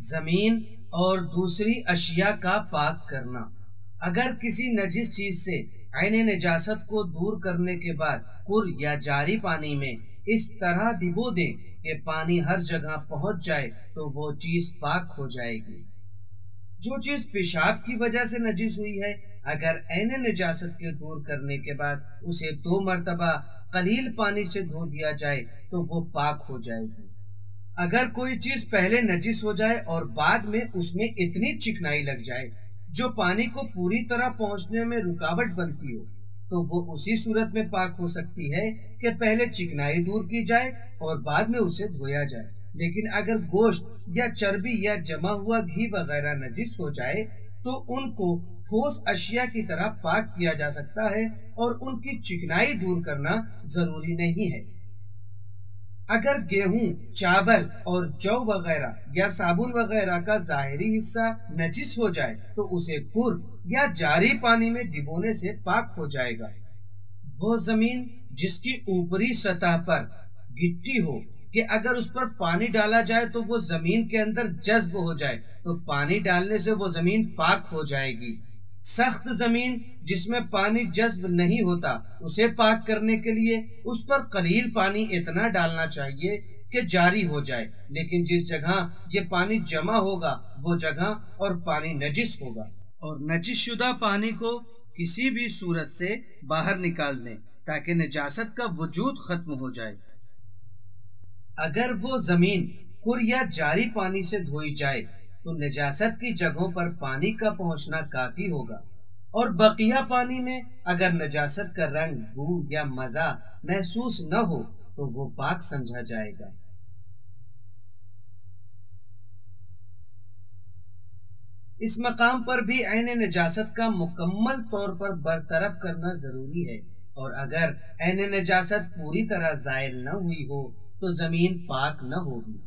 زمین اور دوسری اشیاء کا پاک کرنا۔ اگر کسی نجس چیز سے عین نجاست کو دور کرنے کے بعد قر یا جاری پانی میں اس طرح ڈبو دیں کہ پانی ہر جگہ پہنچ جائے تو وہ چیز پاک ہو جائے گی۔ جو چیز پیشاب کی وجہ سے نجس ہوئی ہے، اگر عین نجاست کے دور کرنے کے بعد اسے 2 مرتبہ قلیل پانی سے دھو دیا جائے تو وہ پاک ہو جائے گی۔ اگر کوئی چیز پہلے نجس ہو جائے اور بعد میں اس میں اتنی چکنائی لگ جائے جو پانی کو پوری طرح پہنچنے میں رکاوٹ بنتی ہو تو وہ اسی صورت میں پاک ہو سکتی ہے کہ پہلے چکنائی دور کی جائے اور بعد میں اسے دھویا جائے۔ لیکن اگر گوشت یا چربی یا جمع ہوا گھی وغیرہ نجس ہو جائے تو ان کو ٹھوس اشیاء کی طرح پاک کیا جا سکتا ہے اور ان کی چکنائی دور کرنا ضروری نہیں ہے۔ اگر گیہوں، چاول اور جو وغیرہ یا صابن وغیرہ کا ظاہری حصہ نجس ہو جائے تو اسے قر یا جاری پانی میں ڈبونے سے پاک ہو جائے گا۔ وہ زمین جس کی اوپری سطح پر گٹی ہو کہ اگر اس پر پانی ڈالا جائے تو وہ زمین کے اندر جذب ہو جائے تو پانی ڈالنے سے وہ زمین پاک ہو جائے گی۔ سخت زمین جس میں پانی جذب نہیں ہوتا، اسے پاک کرنے کے لیے اس پر قلیل پانی اتنا ڈالنا چاہیے کہ جاری ہو جائے، لیکن جس جگہ یہ پانی جمع ہوگا وہ جگہ اور پانی نجس ہوگا، اور نجس شدہ پانی کو کسی بھی صورت سے باہر نکال دیں تاکہ نجاست کا وجود ختم ہو جائے۔ اگر وہ زمین قر یا جاری پانی سے دھوئی جائے تو نجاست کی جگہوں پر پانی کا پہنچنا کافی ہوگا، اور بقیہ پانی میں اگر نجاست کا رنگ، بو یا مزہ محسوس نہ ہو تو وہ پاک سمجھا جائے گا۔ اس مقام پر بھی عین نجاست کا مکمل طور پر برطرف کرنا ضروری ہے، اور اگر عین نجاست پوری طرح زائل نہ ہوئی ہو تو زمین پاک نہ ہوگی۔